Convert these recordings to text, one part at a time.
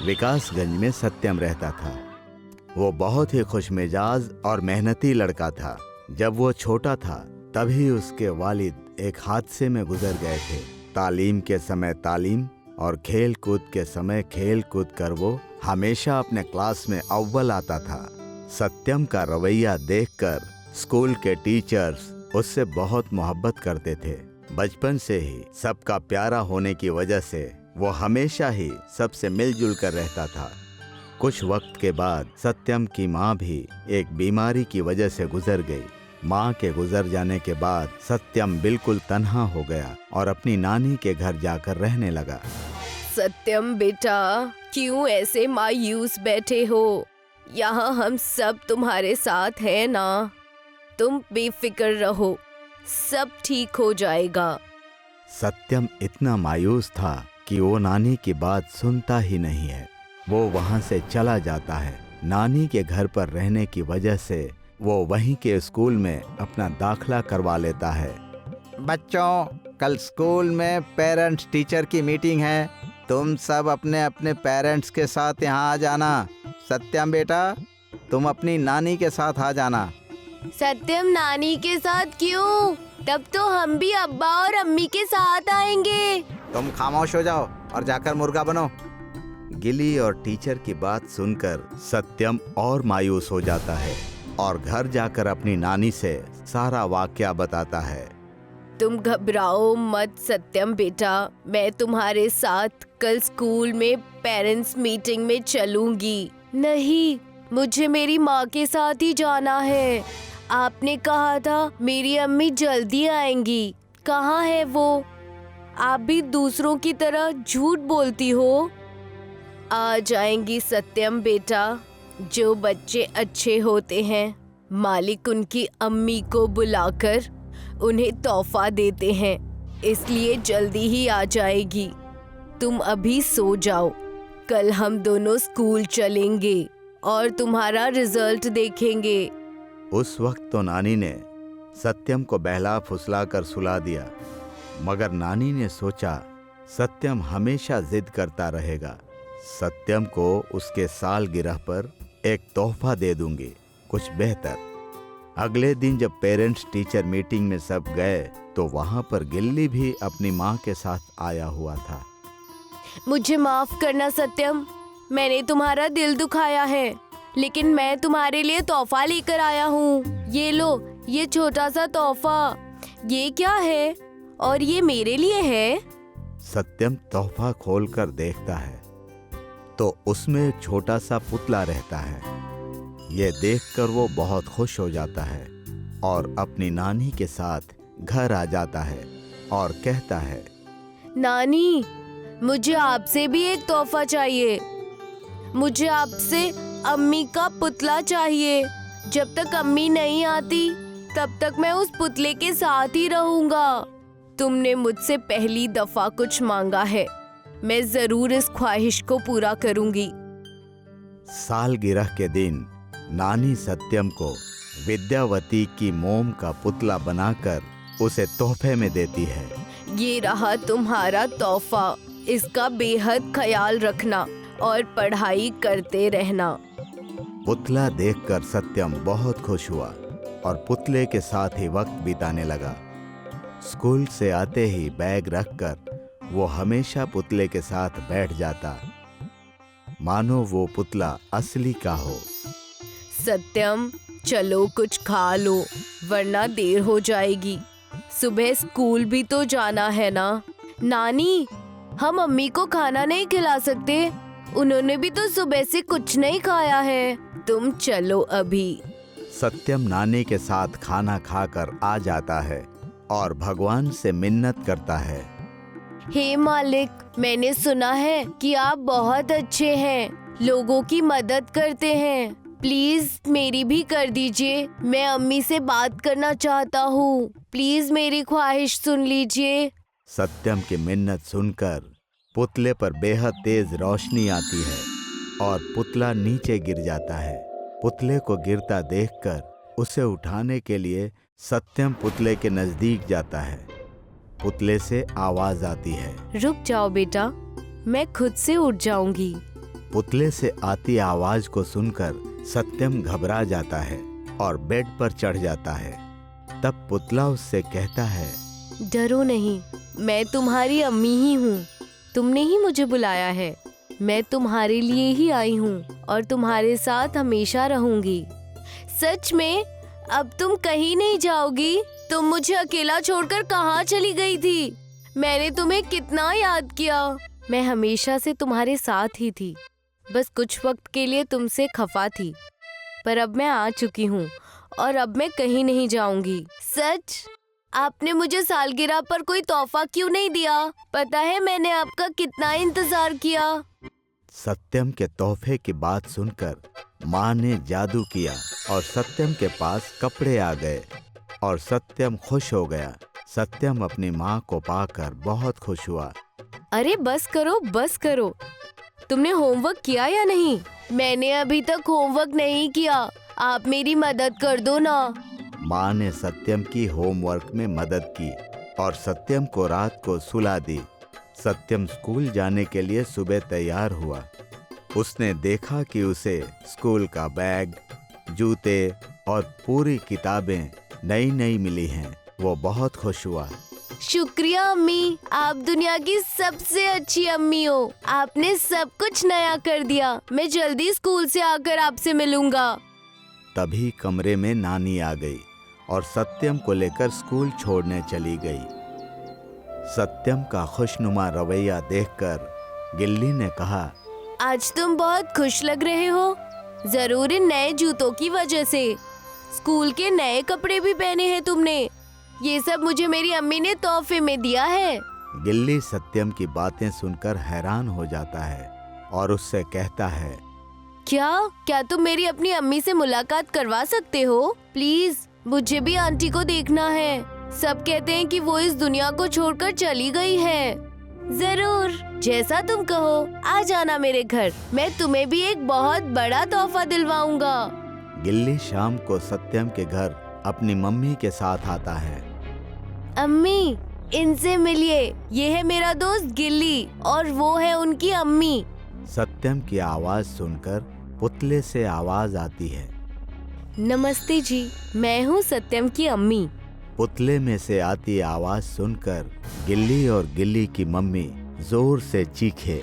विकासगंज में सत्यम रहता था। वो बहुत ही खुशमिजाज और मेहनती लड़का था। जब वो छोटा था तभी उसके वालिद एक हादसे में गुजर गए थे। तालीम के समय तालीम और खेल कूद के समय खेल कूद कर वो हमेशा अपने क्लास में अव्वल आता था। सत्यम का रवैया देखकर स्कूल के टीचर्स उससे बहुत मोहब्बत करते थे। बचपन से ही सबका प्यारा होने की वजह से वो हमेशा ही सबसे मिलजुल कर रहता था। कुछ वक्त के बाद सत्यम की माँ भी एक बीमारी की वजह से गुजर गई। माँ के गुजर जाने के बाद सत्यम बिल्कुल तन्हा हो गया और अपनी नानी के घर जाकर रहने लगा। सत्यम बेटा, क्यों ऐसे मायूस बैठे हो? यहाँ हम सब तुम्हारे साथ हैं ना। तुम बेफिक्र रहो, सब ठीक हो जाएगा। सत्यम इतना मायूस था कि वो नानी की बात सुनता ही नहीं है। वो वहाँ से चला जाता है। नानी के घर पर रहने की वजह से वो वहीं के स्कूल में अपना दाखला करवा लेता है। बच्चों, कल स्कूल में पेरेंट्स टीचर की मीटिंग है। तुम सब अपने अपने पेरेंट्स के साथ यहाँ आ जाना। सत्यम बेटा, तुम अपनी नानी के साथ आ जाना। सत्यम नानी के साथ क्यों? तब तो हम भी अब्बा और अम्मी के साथ आएंगे। तुम खामोश हो जाओ और जाकर मुर्गा बनो। गिली और टीचर की बात सुनकर सत्यम और मायूस हो जाता है और घर जाकर अपनी नानी से सारा वाकया बताता है। तुम घबराओ मत सत्यम बेटा, मैं तुम्हारे साथ कल स्कूल में पेरेंट्स मीटिंग में चलूंगी। नहीं, मुझे मेरी माँ के साथ ही जाना है। आपने कहा था मेरी अम्मी जल्दी आएंगी। कहाँ है वो? आप भी दूसरों की तरह झूठ बोलती हो। आ जाएंगी सत्यम बेटा। जो बच्चे अच्छे होते हैं, मालिक उनकी अम्मी को बुलाकर उन्हें तोहफा देते हैं, इसलिए जल्दी ही आ जाएगी। तुम अभी सो जाओ। कल हम दोनों स्कूल चलेंगे और तुम्हारा रिजल्ट देखेंगे। उस वक्त तो नानी ने सत्यम को बहला फुसला कर सुला दिया, मगर नानी ने सोचा सत्यम हमेशा जिद करता रहेगा। सत्यम को उसके सालगिरह पर एक तोहफा दे दूंगी, कुछ बेहतर। अगले दिन जब पेरेंट्स टीचर मीटिंग में सब गए तो वहां पर गिल्ली भी अपनी माँ के साथ आया हुआ था। मुझे माफ करना सत्यम, मैंने तुम्हारा दिल दुखाया है, लेकिन मैं तुम्हारे लिए तोहफा लेकर आया हूँ। ये लो, ये छोटा सा तोहफा। ये क्या है? और ये मेरे लिए है। सत्यम तोहफा खोलकर देखता है तो उसमें एक छोटा सा पुतला रहता है। ये देखकर वो बहुत खुश हो जाता है और अपनी नानी के साथ घर आ जाता है और कहता है, नानी, मुझे आपसे भी एक तोहफा चाहिए। मुझे आपसे अम्मी का पुतला चाहिए। जब तक अम्मी नहीं आती तब तक मैं उस पुतले के साथ ही रहूंगा। तुमने मुझसे पहली दफा कुछ मांगा है, मैं जरूर इस ख्वाहिश को पूरा करूंगी। सालगिरह के दिन नानी सत्यम को विद्यावती की मोम का पुतला बनाकर उसे तोहफे में देती है। ये रहा तुम्हारा तोहफा। इसका बेहद ख्याल रखना और पढ़ाई करते रहना। पुतला देखकर सत्यम बहुत खुश हुआ और पुतले के साथ ही वक्त बिताने लगा। स्कूल से आते ही बैग रखकर वो हमेशा पुतले के साथ बैठ जाता, मानो वो पुतला असली का हो। सत्यम, चलो कुछ खा लो, वरना देर हो जाएगी। सुबह स्कूल भी तो जाना है ना। नानी, हम अम्मी को खाना नहीं खिला सकते? उन्होंने भी तो सुबह से कुछ नहीं खाया है। तुम चलो अभी। सत्यम नानी के साथ खाना खाकर आ जाता है और भगवान से मिन्नत करता है। हे मालिक, मैंने सुना है कि आप बहुत अच्छे हैं, लोगों की मदद करते हैं। प्लीज मेरी भी कर दीजिए। मैं अम्मी से बात करना चाहता हूँ। प्लीज मेरी ख्वाहिश सुन लीजिए। सत्यम की मिन्नत सुनकर पुतले पर बेहद तेज रोशनी आती है और पुतला नीचे गिर जाता है। पुतले को गिरता देखकर उसे उठाने के लिए सत्यम पुतले के नजदीक जाता है। पुतले से आवाज आती है, रुक जाओ बेटा, मैं खुद से उठ जाऊंगी। पुतले से आती आवाज को सुनकर सत्यम घबरा जाता है और बेड पर चढ़ जाता है। तब पुतला उससे कहता है, डरो नहीं, मैं तुम्हारी अम्मी ही हूँ। तुमने ही मुझे बुलाया है। मैं तुम्हारे लिए ही आई हूँ और तुम्हारे साथ हमेशा रहूंगी। सच में? अब तुम कहीं नहीं जाओगी? तुम मुझे अकेला छोड़कर कहाँ चली गई थी? मैंने तुम्हें कितना याद किया। मैं हमेशा से तुम्हारे साथ ही थी, बस कुछ वक्त के लिए तुमसे खफा थी, पर अब मैं आ चुकी हूँ और अब मैं कहीं नहीं जाऊंगी। सच? आपने मुझे सालगिरह पर कोई तोहफा क्यों नहीं दिया? पता है मैंने आपका कितना इंतजार किया। सत्यम के तोहफे की बात सुनकर माँ ने जादू किया और सत्यम के पास कपड़े आ गए और सत्यम खुश हो गया। सत्यम अपनी माँ को पाकर बहुत खुश हुआ। अरे बस करो, बस करो। तुमने होमवर्क किया या नहीं? मैंने अभी तक होमवर्क नहीं किया। आप मेरी मदद कर दो ना। माँ ने सत्यम की होमवर्क में मदद की और सत्यम को रात को सुला दी। सत्यम स्कूल जाने के लिए सुबह तैयार हुआ। उसने देखा कि उसे स्कूल का बैग, जूते और पूरी किताबें नई नई मिली हैं। वो बहुत खुश हुआ। शुक्रिया अम्मी, आप दुनिया की सबसे अच्छी अम्मी हो। आपने सब कुछ नया कर दिया। मैं जल्दी स्कूल से आकर आपसे मिलूंगा। तभी कमरे में नानी आ गई और सत्यम को लेकर स्कूल छोड़ने चली गई। सत्यम का खुशनुमा रवैया देखकर गिल्ली ने कहा, आज तुम बहुत खुश लग रहे हो। जरूर इन नए जूतों की वजह से। स्कूल के नए कपड़े भी पहने हैं तुमने। ये सब मुझे मेरी अम्मी ने तोहफे में दिया है। गिल्ली सत्यम की बातें सुनकर हैरान हो जाता है और उससे कहता है, क्या तुम मेरी अपनी अम्मी से मुलाकात करवा सकते हो? प्लीज, मुझे भी आंटी को देखना है। सब कहते हैं कि वो इस दुनिया को छोड़कर चली गई है। जरूर, जैसा तुम कहो। आ जाना मेरे घर। मैं तुम्हें भी एक बहुत बड़ा तोहफा दिलवाऊंगा। गिल्ली शाम को सत्यम के घर अपनी मम्मी के साथ आता है। अम्मी, इनसे मिलिए। ये है मेरा दोस्त गिल्ली और वो है उनकी अम्मी। सत्यम की आवाज सुनकर पुतले से आवाज आती है, नमस्ते जी, मैं हूँ सत्यम की अम्मी। पुतले में से आती आवाज सुनकर गिल्ली और गिल्ली की मम्मी जोर से चीखे,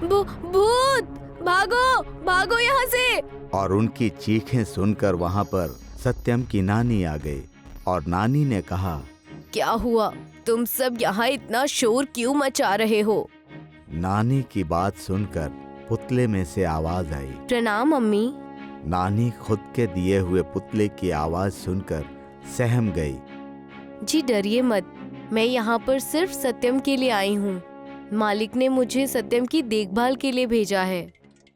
भूत! भागो, भागो यहाँ से! और उनकी चीखें सुनकर वहाँ पर सत्यम की नानी आ गई और नानी ने कहा, क्या हुआ? तुम सब यहाँ इतना शोर क्यों मचा रहे हो? नानी की बात सुनकर पुतले में से आवाज आई। प्रणाम अम्मी। नानी खुद के दिए हुए पुतले की आवाज सुनकर सहम गई। जी डरिए मत, मैं यहाँ पर सिर्फ सत्यम के लिए आई हूँ। मालिक ने मुझे सत्यम की देखभाल के लिए भेजा है।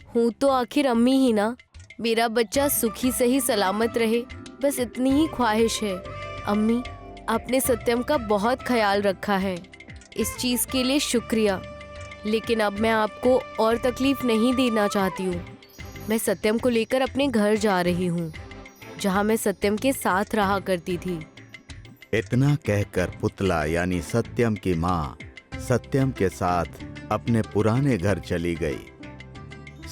हूँ तो आखिर अम्मी ही ना। मेरा बच्चा सुखी सही सलामत रहे, बस इतनी ही ख्वाहिश है। अम्मी, आपने सत्यम का बहुत ख्याल रखा है, इस चीज़ के लिए शुक्रिया। लेकिन अब मैं आपको और तकलीफ नहीं देना चाहती हूँ। मैं सत्यम को लेकर अपने घर जा रही हूँ, जहाँ मैं सत्यम के साथ रहा करती थी। इतना कहकर पुतला यानी सत्यम की माँ सत्यम के साथ अपने पुराने घर चली गई।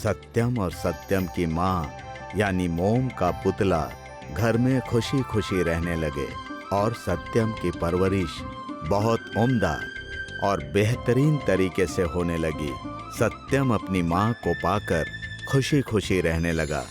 सत्यम और सत्यम की माँ यानी मोम का पुतला घर में खुशी खुशी रहने लगे और सत्यम की परवरिश बहुत उम्दा और बेहतरीन तरीके से होने लगी। सत्यम अपनी माँ को पाकर खुशी खुशी रहने लगा।